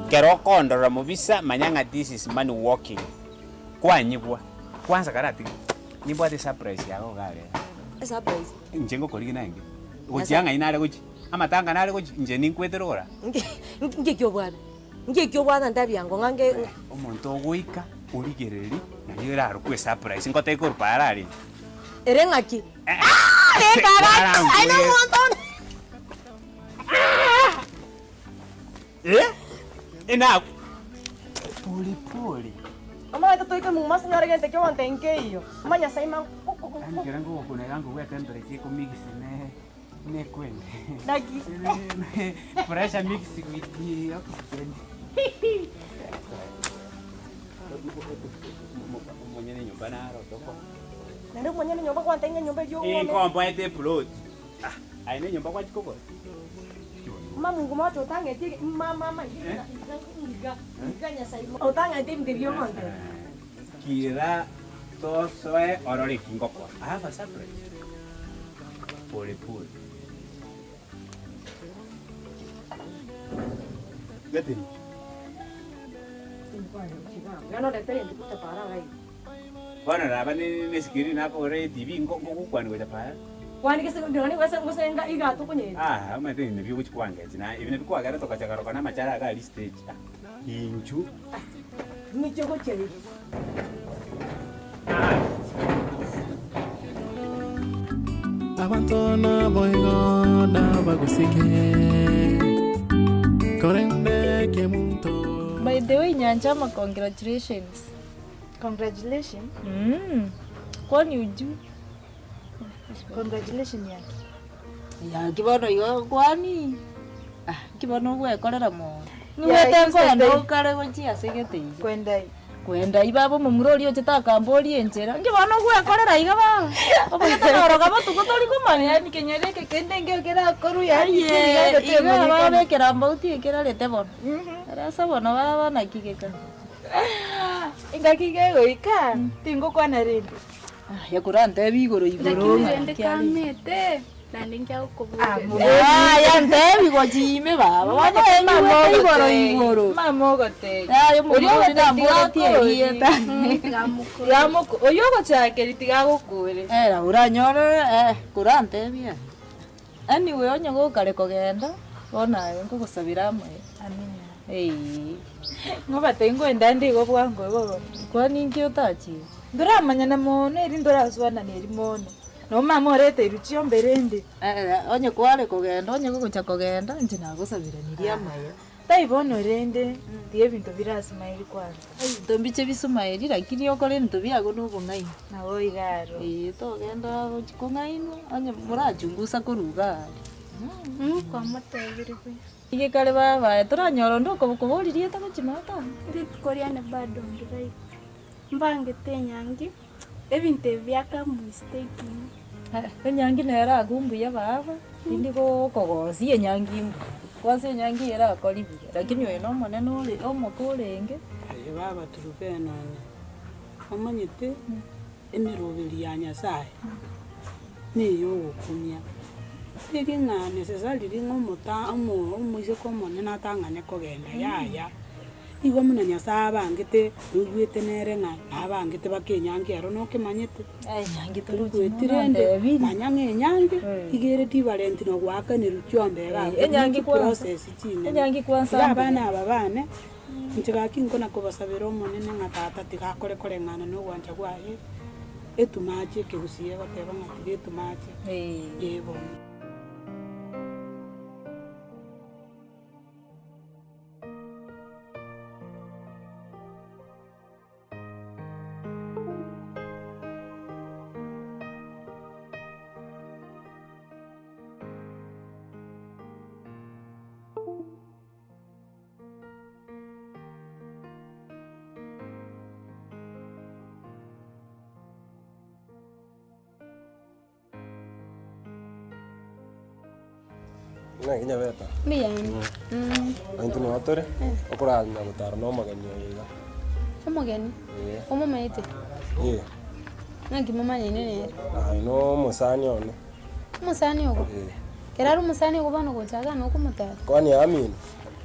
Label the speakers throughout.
Speaker 1: Keroko ndora mubisa manyanga this is money walking. Kwa nyibwa. Kwanza karati. Nyibwa the surprise yako gale.
Speaker 2: Surprise.
Speaker 1: Njengo koligi nange. Ujanga inale kuchi. Amatanga nale kuchi nje ninkwetherora.
Speaker 2: Ngekyo bwana ndabyango ngange
Speaker 1: omuntu ogwika uligereri na yera arukwe surprise ngote ikurpara ali.
Speaker 2: Erengaki. I don't want on.
Speaker 1: Ena poli.
Speaker 2: Ama ito toy mo mas nyara gente que ontem que iyo. Manya sai man.
Speaker 1: Ani kerango kuna yangu wewe temperature ko mix ne kwende.
Speaker 2: Nagi.
Speaker 1: Pressure mix with you. Mwenye nyumba na rotoko.
Speaker 2: Ndio mwenye nyumba kwa tenga nyumba yo.
Speaker 1: Kombo ete plot. Aine nyumba kwa chikoko.
Speaker 2: Mama ngoma to tanga eti mama nganya sai. O tanga eti ndivyo monte.
Speaker 1: Kira to soe orori kingoko. I have a surprise. Pole. Gati.
Speaker 2: Gano de pere ndikuta para gai.
Speaker 1: Bwana raba ni sikiri nako re TV ngoko kwani kwa para.
Speaker 2: Kwani kese ndoni wasa nga iga to kunye.
Speaker 1: Ama te ne byo kuchwanga zina ibine bikwa gara toka chakaro kana machara ga stage. Inju.
Speaker 2: Ni chogo cheli.
Speaker 3: Abantwana boygo na bagusike. Korende ke munto.
Speaker 4: By the way, Nyanchama, congratulations.
Speaker 5: Congratulations.
Speaker 4: Kwani uju?
Speaker 5: Congratulations yake.
Speaker 4: Ya kibono yo kwani? Kibono gwe kolera mo.
Speaker 5: Ya
Speaker 4: Niwe no kare gochi asegete. Kwenda ibabo mumurori yo chitakambori enjera. Kibono gwe kolera igaba. Obuyeta noroga batukotori kumani yani kenyereke kende ngekera koru yani siriga temo ni baba kera mbauti ekera lete bono. Arasa bono baba nakigeka.
Speaker 5: Ingakige goika tingo kwana rindi.
Speaker 4: Yakurante bigoro igoro.
Speaker 6: Ndende kamete. Nandingia ukubura.
Speaker 4: Ya ntebi gochime baba. Bana mama igoro.
Speaker 5: Mama gote.
Speaker 4: Ya muri na mboti erieta.
Speaker 5: Yamuko. Oyo gochake litiga gukure.
Speaker 4: Era uranyore kurante bia. Anyway onye gukare kogenda. Bona ngugusabira mwe. Amina.
Speaker 5: Ngoba tengo ndandi go bwango gogo.
Speaker 4: Kwani nkiutachi.
Speaker 5: Ndoramanya na mone iri ndorazwana neri mone. No mama orete iruchio mberende.
Speaker 4: Onye kware kogenda onye gukucha kogenda nje nagusabira niria maya.
Speaker 5: Taibono rende tie bintu birasmaili kwanza.
Speaker 4: Tombiche bisumaili lakini okore ntu biago nuko ngai.
Speaker 5: Na oigaro.
Speaker 4: Togenda kongaino onye murachungusa kuruga.
Speaker 6: Kwa matebiri kwe.
Speaker 4: Ige kale baba turanyoro ndoko kuburirie taguchimata.
Speaker 6: Ndi Korean bado ndirai. Mbange tenyangi. Ebinte byaka mistake.
Speaker 4: Enyangi nera agumbuya baba. Indi ko kogosi enyangi. Kwase enyangi era akolibi. Lakini oyo no monene uri omukurenge.
Speaker 7: Baba turupena. Amanyete emirobiri ya Nyasaye. Niyo gukumia. Tiri nga necessarily ngomuta omuise komone natangane kogenda yaya. Igo muna Nyasaye bangite rugwete nerenga abangite bakenyangi aro no kemanyete.
Speaker 4: Enyangi
Speaker 7: turugwetirende manyange enyangi igere tivalenti no gwaka ni rucyombe ga
Speaker 4: enyangi
Speaker 7: process chine.
Speaker 4: Enyangi kwanza
Speaker 7: abana ababane ntigaki nkona kubasabira omunene ngatata tigakore korengana no gwanja gwaye etumaje kegusiye bateba ngati etumaje yebo.
Speaker 8: Na kinya beta.
Speaker 6: Mia.
Speaker 8: Antu no atore. Okora na gutara no magani yiga.
Speaker 6: Omugeni. Omumaite. Nangi mama nyine.
Speaker 8: No musani one.
Speaker 6: Musani ogo. Keraru musani kubona kuchaga no kumutara.
Speaker 8: Kwani amini?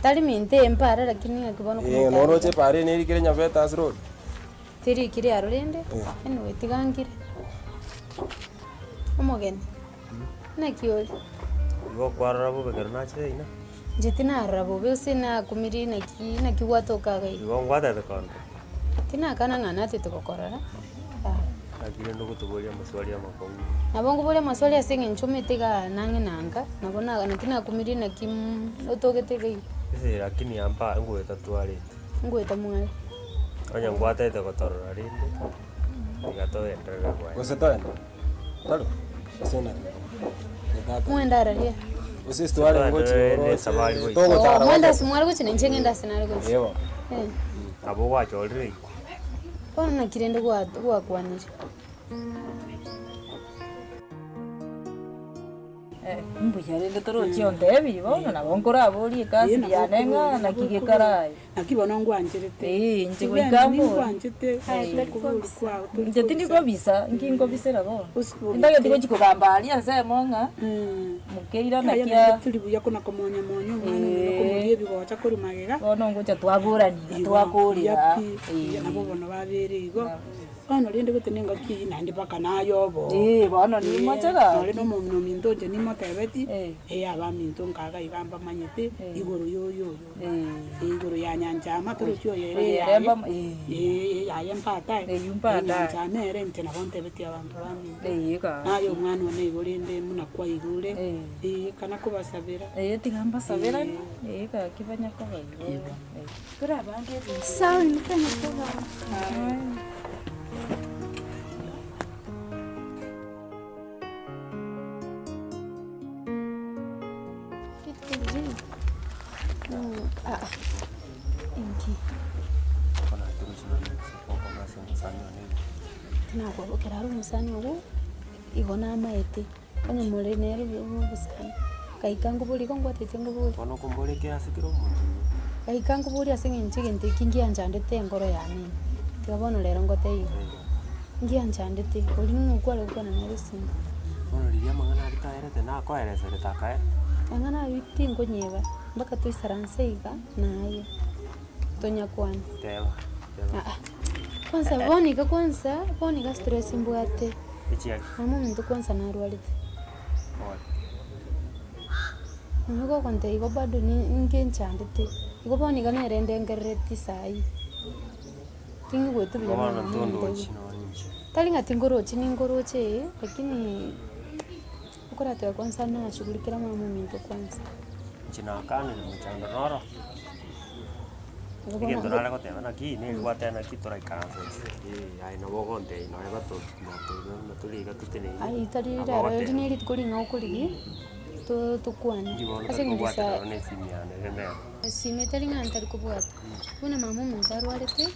Speaker 6: Tali minte empara lakini akibona kumutara.
Speaker 8: Noroche pare neri kire Nyavetas Road.
Speaker 6: Tiri kiri arorende. Anyway tigangire. Omogeni. Nakioli.
Speaker 8: Igo kwarara bo begerna che ina.
Speaker 6: Jitina rabo besina kumiri nakiwato kagai.
Speaker 8: Igo ngwata de kon.
Speaker 6: Tina kana ngana titokorara.
Speaker 8: Akire ndo kutubolia maswali ya makongo.
Speaker 6: Nabongo bole maswali asinge nchometiga nange nanga. Nabona nakina kumiri nakim otogete
Speaker 8: Ese lakini ampa ngweta twali.
Speaker 6: Ngweta mwali.
Speaker 8: Onya ngwata ite kotorora rinde. Igato entrega kwa. Ose toenda. Talo. Sena.
Speaker 6: Mwenda raria.
Speaker 8: Ose twali ngochi oro sabali go.
Speaker 6: Mwenda simwali go chine ngenda sinali go.
Speaker 8: Yewa. Abo wacho already.
Speaker 6: Bona nakirende gwa kwanira.
Speaker 4: Mbuya rende toro chionde bibo na bonkora abori kasi yanenga na kigekarai.
Speaker 7: Nakibona ngwanjirete.
Speaker 4: Nje goikambo.
Speaker 7: Ngwanjirete.
Speaker 4: Nje tindi ko bisa, ngingo bisera bo. Ndaga tiko chikogamba ali ase monga. Mukeira na kia.
Speaker 7: Tulibuya kuna komonya monyo mwana no komoye bigocha kuri magega.
Speaker 4: Bono ngocha twaburani, twakurira.
Speaker 7: Nabo bono babere igo. Ono rinde gutenenga ki nandi baka nayo bo.
Speaker 4: Bono ni mochaga.
Speaker 7: Nore no momno mintonje ni motebeti. Aba minton kaga igamba manyete igoro yoyo. Igoro ya nyanja matoro chyo yere. Ya yempata. Yempata. Nyanja ere ntena bontebeti abantu bami. Ayo mwana one igorinde muna kwa igure. Kana kubasabira.
Speaker 4: Tigamba sabira. Ka kibanya ko bayo. Kura bange.
Speaker 6: Sawa nikanya kwa. Nako keraru musani ugu igona maete onye mure nero busani kaikangu buri kongwatete nguburi
Speaker 8: Kono kumbole ke asikiro muntu.
Speaker 6: kaikangu buri asinge nchigente kingia njandete ngoro yane tigabono lero ngote iyo ngia njandete uri nukwale ukwana na rusinga
Speaker 8: Kono liya mangana ritaerete na kwaerese ritakae.
Speaker 6: angana witi ngonyeba mbaka tuisaranseiga naye tonya kwani
Speaker 8: Tewa.
Speaker 6: kwanza bonika stress mbwate
Speaker 8: Ichiaki.
Speaker 6: mama muntu kwanza narwalite nuko konte iko bado ni ngenchandete iko bonika nerende ngereti sai tingi wetu bila
Speaker 8: Mama ntondo chino nje.
Speaker 6: talinga tingorochi ni ngoroche lakini ukora tewa kwanza na shughulikira mama muntu kwanza
Speaker 8: China kane mchanga noro. Igendo nala ko tena ki ni gwatena ki tora ikanza. Ai no bogonte no eba to no tuliga tutene.
Speaker 6: ai tarira rineri tukuri ngaukurigi to kwani ase ngisa
Speaker 8: ne simiane rende.
Speaker 6: sime talinga antari kubwata kuna mama muntu arwarete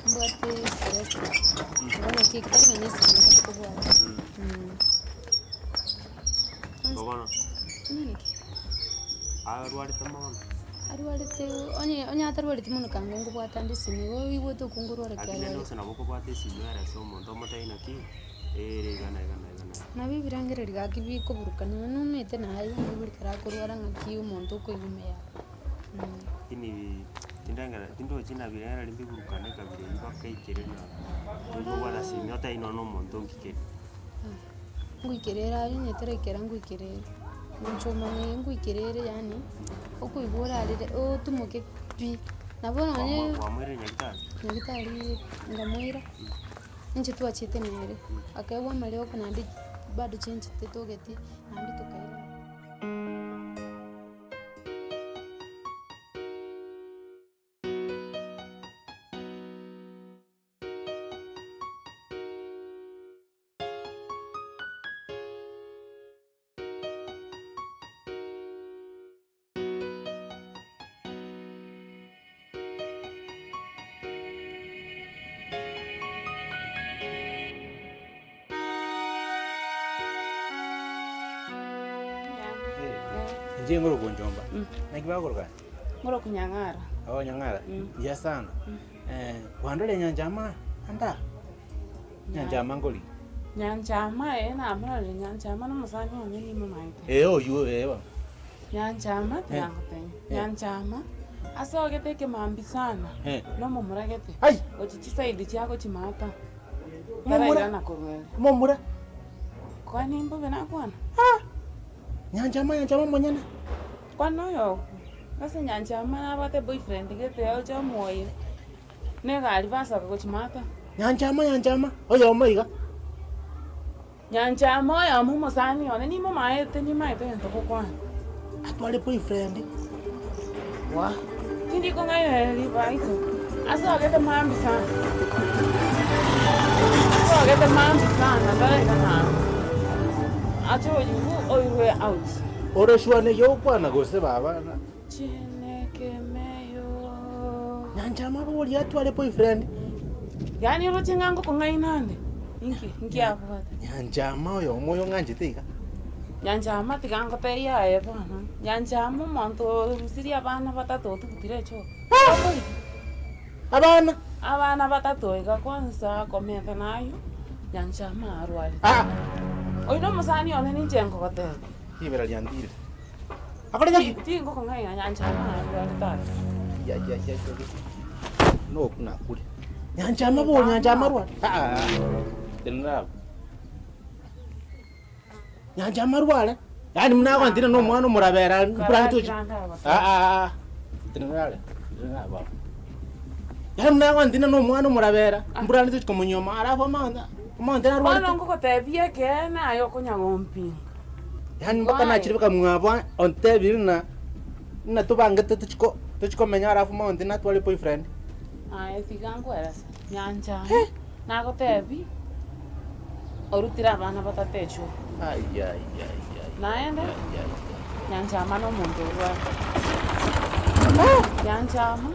Speaker 6: mbwate stress ngana ki talinga ne sime kubwata
Speaker 8: Bobana.
Speaker 6: nini
Speaker 8: Arwarite mama.
Speaker 6: arwarete onye atarwarete muno kange ngubwata ndi sime wo iwo to kungurwara
Speaker 8: Akile
Speaker 6: kyalo
Speaker 8: no sana boko bwate simera so muntu mutaina ki. Gana.
Speaker 6: nabi birangere rigaki kuburukana numete nayo buri karakurwara ngaki umuntu ko yumea
Speaker 8: Ini tindanga tindo china birera limbi burukane kabire ibaka ikirena. Ngo wala simyota ino no muntu ngike.
Speaker 6: Nguikerera ayo nyeterekera nguikerera nchomane nguikerere yani okuibora rire o tumuke pi nabona nye
Speaker 8: Wamwere nyagitari
Speaker 6: ngamwira nje tuachite nere akawa maleo kana ndi bado chenje tetogeti nandi tukaira
Speaker 1: Jengo kunjomba. Na kibago gani?
Speaker 5: Ngoro kunyang'ara.
Speaker 1: Oh nyang'ara. Ya sana. Wandole nyanjama anda. Nyanjama ngoli.
Speaker 9: Nyanchama na mrali nyanchama na musani onye ni mamaite.
Speaker 10: Oyu
Speaker 9: Nyanchama tyangote. Nyanchama asogete ke mambi sana. No mumuragete. Ochichi side chako chimata. Mumura na korwele.
Speaker 10: Mumura.
Speaker 9: Kwani mbobe na kwana?
Speaker 10: Nyanchama monyana.
Speaker 9: Kwano yo. Nasa nyanchama na bate boyfriend gete yo cha moyo. Nega alibasa ko chimata.
Speaker 10: Nyanchama. Oyo maiga.
Speaker 9: Nyanchama ya mumo sani one ni mamaite ni maite ntoko kwana.
Speaker 10: Atwale boyfriend.
Speaker 9: Wa. Kindi ko ngai libaito. Asogete mambi sana. Asogete mambi sana dale kana. Acho you oiwe out.
Speaker 10: Ora shwane yo kwana gose baba.
Speaker 9: Chineke meyo.
Speaker 10: Nyanchama boli atwale boyfriend.
Speaker 9: Yani ro chingango ko ngai nande. Inki afuata.
Speaker 10: Nyanchama oyo moyo nganjiteka.
Speaker 9: Nyanchama tigango te ya bana. Nyanchama monto rusiri abana batatu tukutire cho. Abana batatu ika kwanza komenta nayo. Nyanchama arwali. Oino musani one ni jengo kote.
Speaker 10: Ibera lyandire.
Speaker 9: Akole nyaki tingo ko ngai nyanchama arwali ta.
Speaker 10: Ya. No kuna kule. Nyanchama bo nyanchama arwali. Denra. Nyanchama arwali. Yani mna kwa ndina no mwana murabera kuranga tuchi. Denra ba. Yani mna kwa ndina no mwana murabera kuranga tuchi komunyoma arafa manda. Manda arwali.
Speaker 9: Ono ko tebia ke na yo ko nyangompi.
Speaker 10: Yani mpaka na chirika mwabwa ontebiri na tubanga tuchiko menya arafa manda na twali boyfriend.
Speaker 9: Tigango erasa. Nyanchama. Na ko tebi. Orutira abana batatecho.
Speaker 10: Ai.
Speaker 9: Naenda? Nyanchama no muntu rwa. Nyanchama.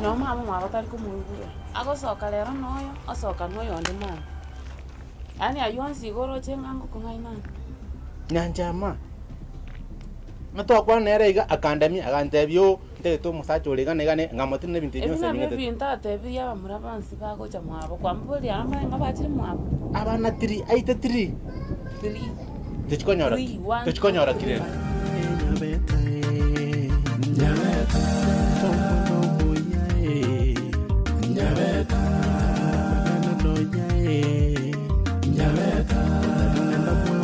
Speaker 9: No mama mwa batari kumugura. Agosoka lero noyo, asoka noyo ndi mama. Yani ayonsi goro chengango kungaina.
Speaker 10: Nyanchama. Mato kwa nere iga academy agantebyo nteto musacho legane ngamotine bintu byose
Speaker 9: bingete. Ebina bintu atebya bamurabansi bago chamwabo kwambuli ama ngabachiri mwabo.
Speaker 10: Abana 3 aite 3.
Speaker 9: 3.
Speaker 10: Tuchikonyora kirena.